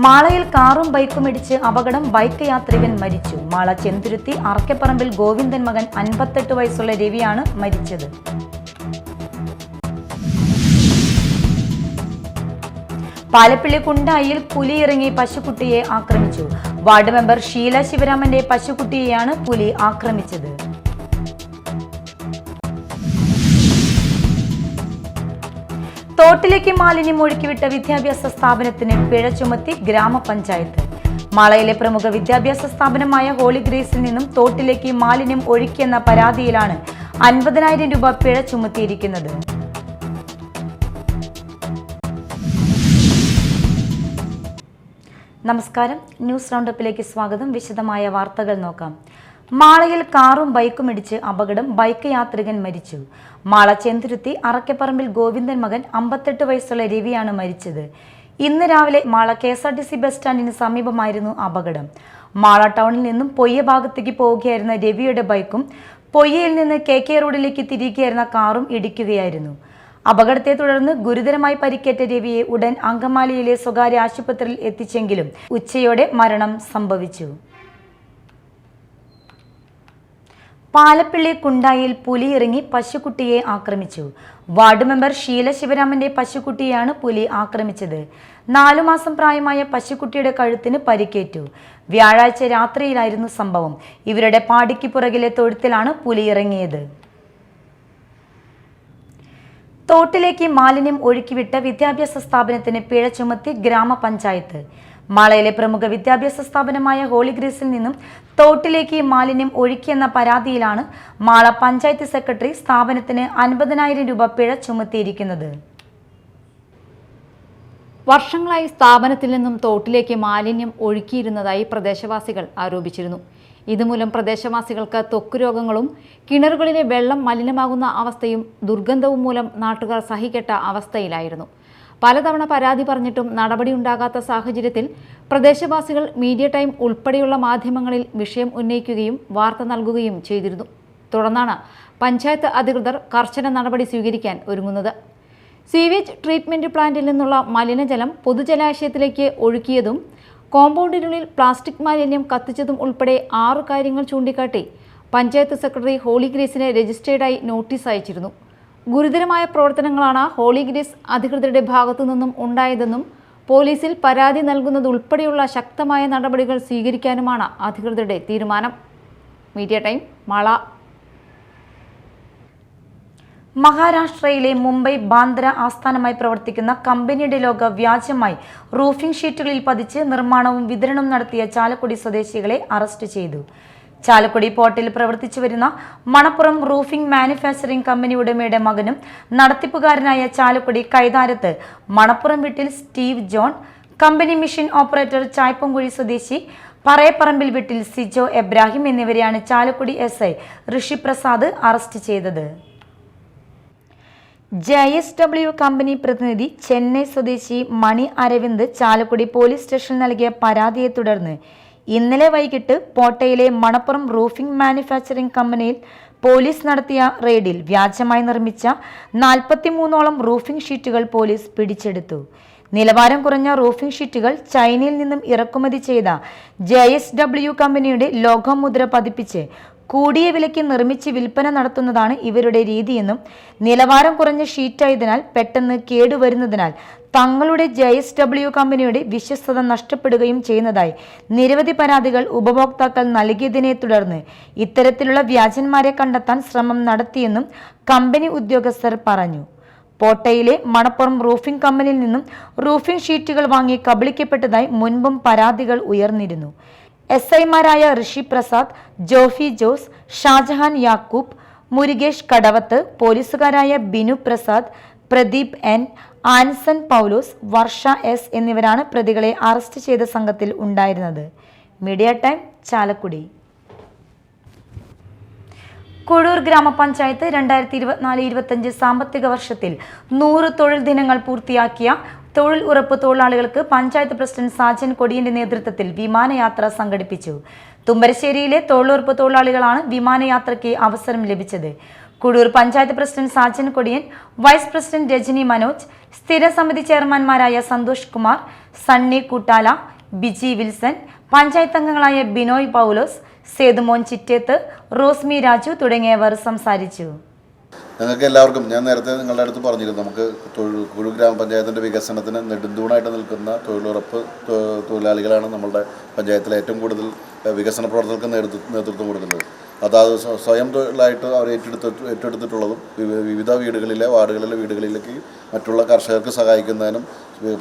മാളയിൽ കാറും ബൈക്കും ഇടിച്ച് അപകടം. ബൈക്ക് യാത്രികൻ മരിച്ചു. മാള ചെന്തുരുത്തി അറക്കപ്പറമ്പിൽ ഗോവിന്ദൻ മകൻ 58 വയസ്സുള്ള രവിയാണ് മരിച്ചത്. പാലപ്പിള്ളി കുണ്ടായിൽ പുലി ഇറങ്ങി പശുക്കുട്ടിയെ ആക്രമിച്ചു. വാർഡ് മെമ്പർ ഷീല ശിവരാമന്റെ പശുക്കുട്ടിയെയാണ് പുലി ആക്രമിച്ചത്. തോട്ടിലേക്ക് മാലിന്യം ഒഴുക്കിവിട്ട വിദ്യാഭ്യാസ സ്ഥാപനത്തിന് പിഴ ചുമത്തി ഗ്രാമപഞ്ചായത്ത്. മാളയിലെ പ്രമുഖ വിദ്യാഭ്യാസ സ്ഥാപനമായ ഹോളി ഗ്രേസിൽ നിന്നും തോട്ടിലേക്ക് മാലിന്യം ഒഴുക്കിയെന്ന പരാതിയിലാണ് 50,000 രൂപ പിഴ ചുമത്തിയിരിക്കുന്നത്. നമസ്കാരം, ന്യൂസ് റൗണ്ടപ്പിലേക്ക് സ്വാഗതം. വിശദമായ വാർത്തകൾ നോക്കാം. മാളയിൽ കാറും ബൈക്കും ഇടിച്ച് അപകടം. ബൈക്ക് യാത്രികൻ മരിച്ചു. മാള ചെന്തുരുത്തി അറക്കപ്പറമ്പിൽ ഗോവിന്ദൻ മകൻ 58 വയസ്സുള്ള രവിയാണ് മരിച്ചത്. ഇന്ന് രാവിലെ മാള KSRTC ബസ് സ്റ്റാൻഡിന് സമീപമായിരുന്നു അപകടം. മാള ടൗണിൽ നിന്നും പൊയ്യ ഭാഗത്തേക്ക് പോവുകയായിരുന്ന രവിയുടെ ബൈക്കും പൊയ്യയിൽ നിന്ന് KK റോഡിലേക്ക് തിരികെയായിരുന്ന കാറും ഇടിക്കുകയായിരുന്നു. അപകടത്തെ തുടർന്ന് ഗുരുതരമായി പരിക്കേറ്റ രവിയെ ഉടൻ അങ്കമാലിയിലെ സ്വകാര്യ ആശുപത്രിയിൽ എത്തിച്ചെങ്കിലും ഉച്ചയോടെ മരണം സംഭവിച്ചു. പാലപ്പിള്ളി കുണ്ടായിൽ പുലി ഇറങ്ങി പശുക്കുട്ടിയെ ആക്രമിച്ചു. വാർഡ് മെമ്പർ ഷീല ശിവരാമന്റെ പശുക്കുട്ടിയെയാണ് പുലി ആക്രമിച്ചത്. 4 മാസം പ്രായമായ പശുക്കുട്ടിയുടെ കഴുത്തിന് പരിക്കേറ്റു. വ്യാഴാഴ്ച രാത്രിയിലായിരുന്നു സംഭവം. ഇവരുടെ പാടിക്ക് പുറകിലെ തൊഴുത്തിലാണ് പുലി ഇറങ്ങിയത്. തോട്ടിലേക്ക് മാലിന്യം ഒഴുക്കിവിട്ട വിദ്യാഭ്യാസ സ്ഥാപനത്തിന് പിഴ ചുമത്തി ഗ്രാമപഞ്ചായത്ത്. മാളയിലെ പ്രമുഖ വിദ്യാഭ്യാസ സ്ഥാപനമായ ഹോളി ഗ്രേസിൽ നിന്നും തോട്ടിലേക്ക് മാലിന്യം ഒഴുക്കിയെന്ന പരാതിയിലാണ് മാള പഞ്ചായത്ത് സെക്രട്ടറി സ്ഥാപനത്തിന് 50,000 രൂപ പിഴ ചുമത്തിയിരിക്കുന്നത്. വർഷങ്ങളായി സ്ഥാപനത്തിൽ നിന്നും തോട്ടിലേക്ക് മാലിന്യം ഒഴുക്കിയിരുന്നതായി പ്രദേശവാസികൾ ആരോപിച്ചിരുന്നു. ഇതുമൂലം പ്രദേശവാസികൾക്ക് ത്വക്ക് രോഗങ്ങളും കിണറുകളിലെ വെള്ളം മലിനമാകുന്ന അവസ്ഥയും ദുർഗന്ധവും മൂലം നാട്ടുകാർ സഹികെട്ട അവസ്ഥയിലായിരുന്നു. പലതവണ പരാതി പറഞ്ഞിട്ടും നടപടിയുണ്ടാകാത്ത സാഹചര്യത്തിൽ പ്രദേശവാസികൾ മീഡിയ ടൈം ഉൾപ്പെടെയുള്ള മാധ്യമങ്ങളിൽ വിഷയം ഉന്നയിക്കുകയും വാർത്ത നൽകുകയും ചെയ്തിരുന്നു. തുടർന്നാണ് പഞ്ചായത്ത് അധികൃതർ കർശന നടപടി സ്വീകരിക്കാൻ ഒരുങ്ങുന്നത്. സീവേജ് ട്രീറ്റ്മെന്റ് പ്ലാന്റിൽ നിന്നുള്ള മലിനജലം പൊതുജലാശയത്തിലേക്ക് ഒഴുക്കിയതും കോമ്പൗണ്ടിനുള്ളിൽ പ്ലാസ്റ്റിക് മാലിന്യം കത്തിച്ചതും ഉൾപ്പെടെ 6 കാര്യങ്ങൾ ചൂണ്ടിക്കാട്ടി പഞ്ചായത്ത് സെക്രട്ടറി ഹോളി ഗ്രേസിന് രജിസ്റ്റേർഡായി നോട്ടീസ് അയച്ചിരുന്നു. ഗുരുതരമായ പ്രവർത്തനങ്ങളാണ് ഹോളി ഗ്രേസ് അധികൃതരുടെ ഭാഗത്തു നിന്നും ഉണ്ടായതെന്നും പോലീസിൽ പരാതി നൽകുന്നതുൾപ്പെടെയുള്ള ശക്തമായ നടപടികൾ സ്വീകരിക്കാനുമാണ് അധികൃതരുടെ തീരുമാനം. Media time, Mala. മഹാരാഷ്ട്രയിലെ മുംബൈ ബാന്ദ്ര ആസ്ഥാനമായി പ്രവർത്തിക്കുന്ന കമ്പനിയുടെ ലോഗോ വ്യാജമായി റൂഫിംഗ് ഷീറ്റുകളിൽ പതിച്ച് നിർമ്മാണവും വിതരണവും നടത്തിയ ചാലക്കുടി സ്വദേശികളെ അറസ്റ്റ് ചെയ്തു. ചാലക്കുടി പോർട്ടിൽ പ്രവർത്തിച്ചു വരുന്ന മണപ്പുറം റൂഫിംഗ് മാനുഫാക്ചറിംഗ് കമ്പനി ഉടമയുടെ മകനും നടത്തിപ്പുകാരനായ ചാലക്കുടി കൈതാരത്ത് മണപ്പുറം വീട്ടിൽ Steve John, company machine operator Chaipankuzhi സ്വദേശി പറയപ്പറമ്പിൽ വീട്ടിൽ സിജോ എബ്രാഹിം എന്നിവരെയാണ് ചാലക്കുടി SI ഋഷി പ്രസാദ് അറസ്റ്റ് ചെയ്തത്. JSW കമ്പനി പ്രതിനിധി ചെന്നൈ സ്വദേശി മണി അരവിന്ദ് ചാലക്കുടി പോലീസ് സ്റ്റേഷനിൽ നൽകിയ പരാതിയെ തുടർന്ന് ഇന്നലെ വൈകിട്ട് പോട്ടയിലെ മണപ്പുറം റൂഫിംഗ് മാനുഫാക്ചറിംഗ് കമ്പനിയിൽ പോലീസ് നടത്തിയ റെയ്ഡിൽ വ്യാജമായി നിർമ്മിച്ച 43ഓളം റൂഫിംഗ് ഷീറ്റുകൾ പോലീസ് പിടിച്ചെടുത്തു. നിലവാരം കുറഞ്ഞ റൂഫിംഗ് ഷീറ്റുകൾ ചൈനയിൽ നിന്നും ഇറക്കുമതി ചെയ്ത JSW കമ്പനിയുടെ ലോഗോ മുദ്ര പതിപ്പിച്ച് കൂടിയ വിലയ്ക്ക് നിർമ്മിച്ച് വിൽപ്പന നടത്തുന്നതാണ് ഇവരുടെ രീതിയെന്നും നിലവാരം കുറഞ്ഞ ഷീറ്റായതിനാൽ പെട്ടെന്ന് കേടുവരുന്നതിനാൽ തങ്ങളുടെ JSW കമ്പനിയുടെ വിശ്വസ്തത നഷ്ടപ്പെടുകയും ചെയ്യുന്നതായി നിരവധി പരാതികൾ ഉപഭോക്താക്കൾ നൽകിയതിനെ തുടർന്ന് ഇത്തരത്തിലുള്ള വ്യാജന്മാരെ കണ്ടെത്താൻ ശ്രമം നടത്തിയെന്നും കമ്പനി ഉദ്യോഗസ്ഥർ പറഞ്ഞു. പോട്ടയിലെ മണപ്പുറം റൂഫിംഗ് കമ്പനിയിൽ നിന്നും റൂഫിംഗ് ഷീറ്റുകൾ വാങ്ങി കബളിക്കപ്പെട്ടതായി മുൻപും പരാതികൾ ഉയർന്നിരുന്നു. SIമാരായ ഋഷി പ്രസാദ്, ജോഫി ജോസ്, ഷാജഹാൻ യാക്കൂബ്, മുരുകേഷ് കടവത്ത്, പോലീസുകാരായ ബിനു പ്രസാദ്, പ്രദീപ് N, ആൻസൺ പൗലോസ്, വർഷ S എന്നിവരാണ് പ്രതികളെ അറസ്റ്റ് ചെയ്ത സംഘത്തിൽ ഉണ്ടായിരുന്നത്. Media time, Chalakudy. കൊഴൂർ ഗ്രാമപഞ്ചായത്ത് 2024-25 സാമ്പത്തിക വർഷത്തിൽ 100 തൊഴിൽ ദിനങ്ങൾ പൂർത്തിയാക്കിയ തൊഴിൽ ഉറപ്പ് തൊഴിലാളികൾക്ക് പഞ്ചായത്ത് പ്രസിഡന്റ് സാജൻ കൊടിയന്റെ നേതൃത്വത്തിൽ വിമാനയാത്ര സംഘടിപ്പിച്ചു. തുമ്പരശ്ശേരിയിലെ തൊഴിലുറപ്പ് തൊഴിലാളികളാണ് വിമാനയാത്രയ്ക്ക് അവസരം ലഭിച്ചത്. Kudoor panchayat president Sajan Kodiyan, vice president Rajani Manoj, സ്ഥിരം സമിതി ചെയർമാൻമാരായ സന്തോഷ് കുമാർ, സണ്ണി കൂട്ടാല, ബിജി വിൽസൺ, പഞ്ചായത്ത് അംഗങ്ങളായ ബിനോയ് പൗലോസ്, സേതുമോൻ ചിറ്റേത്ത്, റോസ്മി രാജു തുടങ്ങിയവർ സംസാരിച്ചു. ഞങ്ങൾക്ക് എല്ലാവർക്കും ഞാൻ നേരത്തെ നിങ്ങളുടെ അടുത്ത് പറഞ്ഞിരുന്നു, നമുക്ക് കുടൂർ ഗ്രാമപഞ്ചായത്തിൻ്റെ വികസനത്തിന് നെടുന്തൂണായിട്ട് നിൽക്കുന്ന തൊഴിലുറപ്പ് തൊഴിലാളികളാണ് നമ്മളുടെ പഞ്ചായത്തിലെ ഏറ്റവും കൂടുതൽ വികസന പ്രവർത്തനങ്ങൾക്ക് നേതൃത്വം കൊടുക്കുന്നത്. അതായത് സ്വയം തൊഴിലായിട്ട് അവർ ഏറ്റെടുത്തിട്ടുള്ളതും വിവിധ വീടുകളിലെ വാർഡുകളിലെ വീടുകളിലേക്ക് മറ്റുള്ള കർഷകർക്ക് സഹായിക്കുന്നതിനും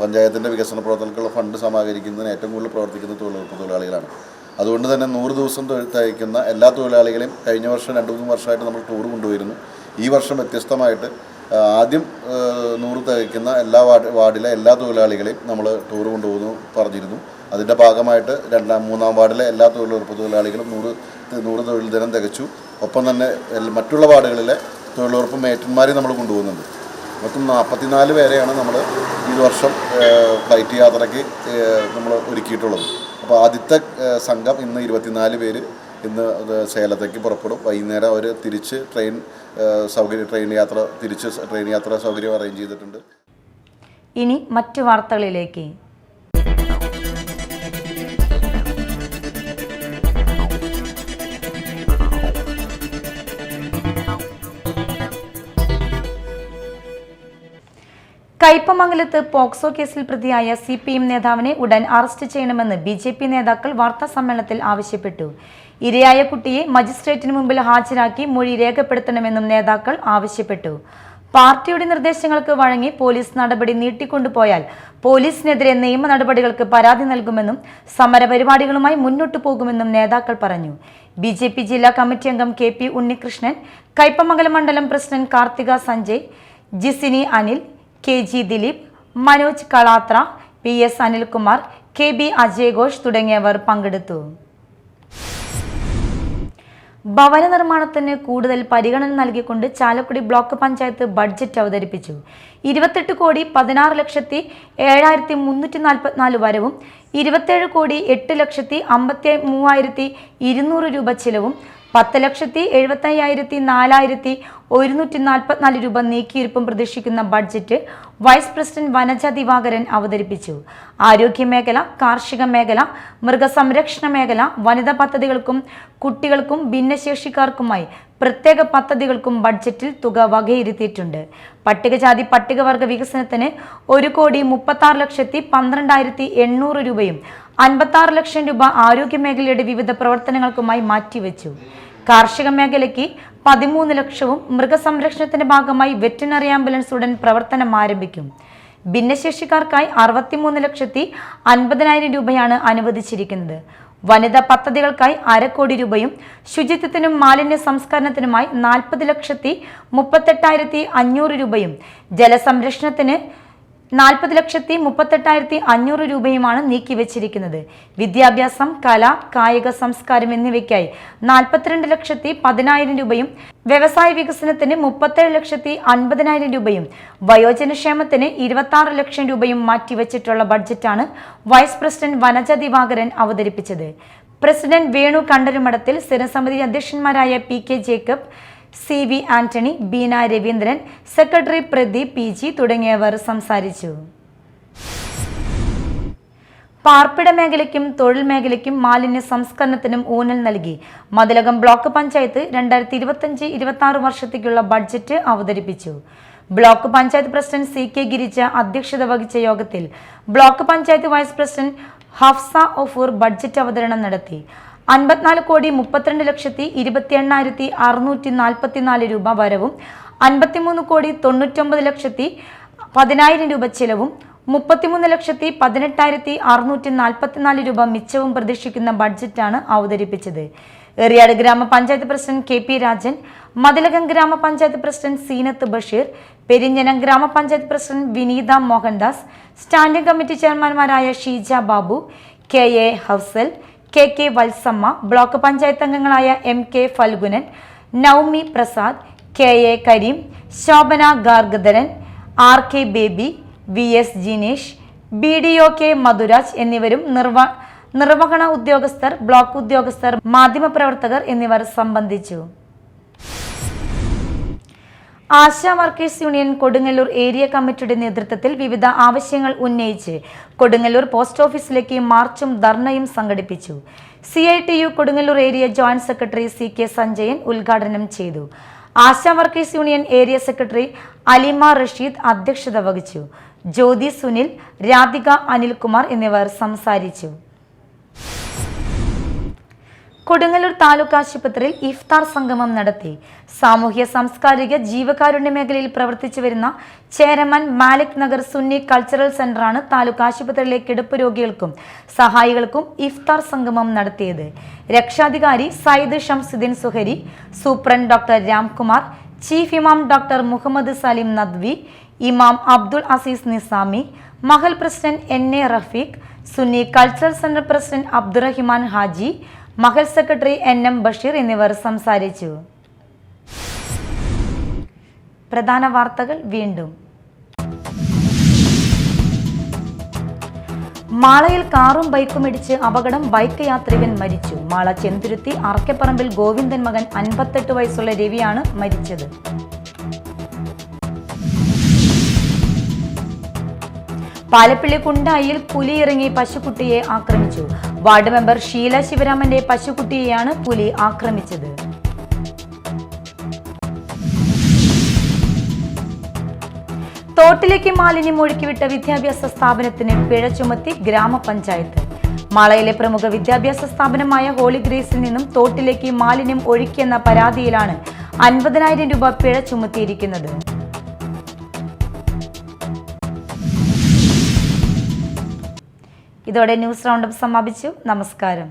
പഞ്ചായത്തിൻ്റെ വികസന പ്രവർത്തനങ്ങൾക്കുള്ള ഫണ്ട് സമാഹരിക്കുന്നതിന് ഏറ്റവും കൂടുതൽ പ്രവർത്തിക്കുന്ന തൊഴിലുറപ്പ് തൊഴിലാളികളാണ്. അതുകൊണ്ട് തന്നെ 100 ദിവസം തയ്ക്കുന്ന എല്ലാ തൊഴിലാളികളെയും കഴിഞ്ഞ വർഷം 2-3 വർഷമായിട്ട് നമ്മൾ ടൂർ കൊണ്ടുപോയിരുന്നു. ഈ വർഷം വ്യത്യസ്തമായിട്ട് ആദ്യം 100 തികയ്ക്കുന്ന എല്ലാ വാർഡിലെ എല്ലാ തൊഴിലാളികളെയും നമ്മൾ ടൂർ കൊണ്ടുപോകുന്നു പറഞ്ഞിരുന്നു. അതിൻ്റെ ഭാഗമായിട്ട് 2-3 വാർഡിലെ എല്ലാ തൊഴിലുറപ്പ് തൊഴിലാളികളും 100 തൊഴിൽ ദിനം തികച്ചു. ഒപ്പം തന്നെ മറ്റുള്ള വാർഡുകളിലെ തൊഴിലുറപ്പ് മേറ്റന്മാരെ നമ്മൾ കൊണ്ടുപോകുന്നുണ്ട്. മൊത്തം 44 പേരെയാണ് നമ്മൾ ഈ വർഷം ഫ്ലൈറ്റ് യാത്രയ്ക്ക് നമ്മൾ ഒരുക്കിയിട്ടുള്ളത്. അപ്പോൾ ആദ്യത്തെ സംഘം ഇന്ന് 24 പേര് ഇന്ന് സേലത്തേക്ക് പുറപ്പെടും. വൈകുന്നേരം അവർ തിരിച്ച് ട്രെയിൻ യാത്ര സൗകര്യം അറേഞ്ച് ചെയ്തിട്ടുണ്ട്. ഇനി മറ്റു വാർത്തകളിലേക്ക്. കയ്പമംഗലത്ത് പോക്സോ കേസിൽ പ്രതിയായ CPM നേതാവിനെ ഉടൻ അറസ്റ്റ് ചെയ്യണമെന്ന് BJP നേതാക്കൾ വാർത്താസമ്മേളനത്തിൽ ആവശ്യപ്പെട്ടു. ഇരയായ കുട്ടിയെ മജിസ്ട്രേറ്റിന് മുമ്പിൽ ഹാജരാക്കി മൊഴി രേഖപ്പെടുത്തണമെന്നും നേതാക്കൾ ആവശ്യപ്പെട്ടു. പാർട്ടിയുടെ നിർദ്ദേശങ്ങൾക്ക് വഴങ്ങി പോലീസ് നടപടി നീട്ടിക്കൊണ്ടുപോയാൽ പോലീസിനെതിരെ നിയമ നടപടികൾക്ക് പരാതി നൽകുമെന്നും സമരപരിപാടികളുമായി മുന്നോട്ടു പോകുമെന്നും നേതാക്കൾ പറഞ്ഞു. BJP ജില്ലാ കമ്മിറ്റി അംഗം KP ഉണ്ണികൃഷ്ണൻ, കയ്പമംഗലം മണ്ഡലം president Karthika Sanjay, Jisini Anil, KG Dileep, Manoj Kalathra, PS Anilkumar, KB Ajay Ghosh തുടങ്ങിയവർ പങ്കെടുത്തു. ഭവന നിർമ്മാണത്തിന് കൂടുതൽ പരിഗണന നൽകിക്കൊണ്ട് ചാലക്കുടി ബ്ലോക്ക് പഞ്ചായത്ത് ബഡ്ജറ്റ് അവതരിപ്പിച്ചു. 28,16,7,344 വരവും 27,08,53,200 രൂപ ചിലവും 10,75,4,144 രൂപ നീക്കിയിരിപ്പും പ്രതീക്ഷിക്കുന്ന budget vice president Vanaja Divakaran അവതരിപ്പിച്ചു. ആരോഗ്യമേഖല, കാർഷിക മേഖല, മൃഗസംരക്ഷണ മേഖല, വനിതാ പദ്ധതികൾക്കും കുട്ടികൾക്കും ഭിന്നശേഷിക്കാർക്കുമായി പ്രത്യേക പദ്ധതികൾക്കും ബഡ്ജറ്റിൽ തുക വകയിരുത്തിയിട്ടുണ്ട്. പട്ടികജാതി പട്ടികവർഗ വികസനത്തിന് 1,36,12,800 രൂപയും 56 ലക്ഷം രൂപ ആരോഗ്യമേഖലയുടെ വിവിധ പ്രവർത്തനങ്ങൾക്കുമായി മാറ്റിവെച്ചു. കാർഷിക മേഖലയ്ക്ക് 13 ലക്ഷവും മൃഗസംരക്ഷണത്തിന്റെ ഭാഗമായി വെറ്റിനറി ആംബുലൻസ് ഉടൻ പ്രവർത്തനം ആരംഭിക്കും. ഭിന്നശേഷിക്കാർക്കായി 63,50,000 രൂപയാണ് അനുവദിച്ചിരിക്കുന്നത്. വനിതാ പദ്ധതികൾക്കായി 2 കോടി രൂപയും ശുചിത്വത്തിനും മാലിന്യ സംസ്കരണത്തിനുമായി 40,38,500 രൂപയും ജലസംരക്ഷണത്തിന് 40,38,500 രൂപയുമാണ് നീക്കിവെച്ചിരിക്കുന്നത്. വിദ്യാഭ്യാസം, കല, കായിക സംസ്കാരം എന്നിവയ്ക്കായി 42,10,000 രൂപയും വ്യവസായ വികസനത്തിന് 37,50,000 രൂപയും വയോജനക്ഷേമത്തിന് 26 ലക്ഷം രൂപയും മാറ്റിവെച്ചിട്ടുള്ള ബഡ്ജറ്റാണ് വൈസ് പ്രസിഡന്റ് വനജ ദിവാകരൻ അവതരിപ്പിച്ചത്. പ്രസിഡന്റ് വേണു കണ്ടരുമഠത്തിൽ, സ്ഥിരസമിതി അധ്യക്ഷന്മാരായ PK Jacob, CV Antony, Beena Raveendran, secretary Pradeep PG തുടങ്ങിയവർ സംസാരിച്ചു. പാർപ്പിട മേഖലയ്ക്കും തൊഴിൽ മേഖലയ്ക്കും മാലിന്യ സംസ്കരണത്തിനും ഊന്നൽ നൽകി മതിലകം ബ്ലോക്ക് പഞ്ചായത്ത് 2025-26 വർഷത്തേക്കുള്ള ബഡ്ജറ്റ് അവതരിപ്പിച്ചു. Block panchayat president CK Girija അധ്യക്ഷത വഹിച്ച യോഗത്തിൽ block panchayat vice president Hafsa Ofoor budget അവതരണം നടത്തി. 54,28,644 രൂപ വരവും 53,99,10,000 രൂപ ചിലവും 33,18,644 രൂപ മിച്ചവും പ്രതീക്ഷിക്കുന്ന ബഡ്ജറ്റാണ് അവതരിപ്പിച്ചത്. എറിയാട് ഗ്രാമപഞ്ചായത്ത് പ്രസിഡന്റ് KP രാജൻ, മതിലകം ഗ്രാമപഞ്ചായത്ത് president Zeenath Basheer, Perinjanam grama panchayat president Vineetha Mohandas, standing committee ചെയർമാൻമാരായ Sheeja Babu, KA Hafsal, KK Valsamma, block panchayat അംഗങ്ങളായ MK Phalgunan, Naumi Prasad, KA Kareem, Shobhana Gangadharan, RK Baby, VS Jinesh, BDO K Madhuraj എന്നിവരും നിർവഹണ ഉദ്യോഗസ്ഥർ, ബ്ലോക്ക് ഉദ്യോഗസ്ഥർ, മാധ്യമപ്രവർത്തകർ എന്നിവർ സംബന്ധിച്ചു. Asha workers union Kodungallur area കമ്മിറ്റിയുടെ നേതൃത്വത്തിൽ വിവിധ ആവശ്യങ്ങൾ ഉന്നയിച്ച് കൊടുങ്ങല്ലൂർ പോസ്റ്റ് ഓഫീസിലേക്ക് മാർച്ചും ധർണയും സംഘടിപ്പിച്ചു. CITU Kodungallur area joint secretary CK Sanjayan ഉദ്ഘാടനം ചെയ്തു. Asha workers union area secretary Alima Rasheed അധ്യക്ഷത വഹിച്ചു. ജ്യോതി സുനിൽ, രാധിക അനിൽകുമാർ എന്നിവർ സംസാരിച്ചു. കൊടുങ്ങല്ലൂർ താലൂക്ക് ആശുപത്രിയിൽ ഇഫ്താർ സംഗമം നടത്തി. സാമൂഹ്യ സാംസ്കാരിക ജീവകാരുണ്യ മേഖലയിൽ പ്രവർത്തിച്ചു വരുന്ന ചേരമാൻ മാലിക് നഗർ സുന്നി കൾച്ചറൽ സെന്ററാണ് താലൂക്ക് ആശുപത്രിയിലെ കിടപ്പ് രോഗികൾക്കും സഹായികൾക്കും ഇഫ്താർ സംഗമം നടത്തിയത്. രക്ഷാധികാരി Sayyid Shamsuddin Suhari, superintendent doctor Ramkumar, chief ഇമാം ഡോക്ടർ മുഹമ്മദ് സലീം നദ്വി, ഇമാം അബ്ദുൾ അസീസ് നിസാമി, മഹൽ president NA Rafeeq, Sunni cultural centre president Abdurahiman Haji, മഹൽ സെക്രട്ടറി NM ബഷീർ എന്നിവർ സംസാരിച്ചു. പ്രധാന വാർത്തകൾ വീണ്ടും. മാളയിൽ കാറും ബൈക്കും ഇടിച്ച് അപകടം, ബൈക്ക് യാത്രികൻ മരിച്ചു. മാള ചെന്തുരുത്തി അറക്കപ്പറമ്പിൽ ഗോവിന്ദൻ മകൻ 58 വയസ്സുള്ള രവിയാണ് മരിച്ചത്. പാലപ്പിള്ളി കുണ്ടായിൽ പുലി ഇറങ്ങി പശുക്കുട്ടിയെ ആക്രമിച്ചു. വാർഡ് മെമ്പർ ഷീല ശിവരാമന്റെ പശുക്കുട്ടിയെയാണ് പുലി ആക്രമിച്ചത്. തോട്ടിലേക്ക് മാലിന്യം ഒഴുക്കിവിട്ട വിദ്യാഭ്യാസ സ്ഥാപനത്തിന് പിഴ ചുമത്തി ഗ്രാമപഞ്ചായത്ത്. മാളയിലെ പ്രമുഖ വിദ്യാഭ്യാസ സ്ഥാപനമായ ഹോളി ഗ്രേസിൽ നിന്നും തോട്ടിലേക്ക് മാലിന്യം ഒഴുക്കിയെന്ന പരാതിയിലാണ് 50,000 രൂപ പിഴ ചുമത്തിയിരിക്കുന്നത്. ഇതോടെ ന്യൂസ് റൗണ്ടപ്പ് സമാപിച്ചു. നമസ്കാരം.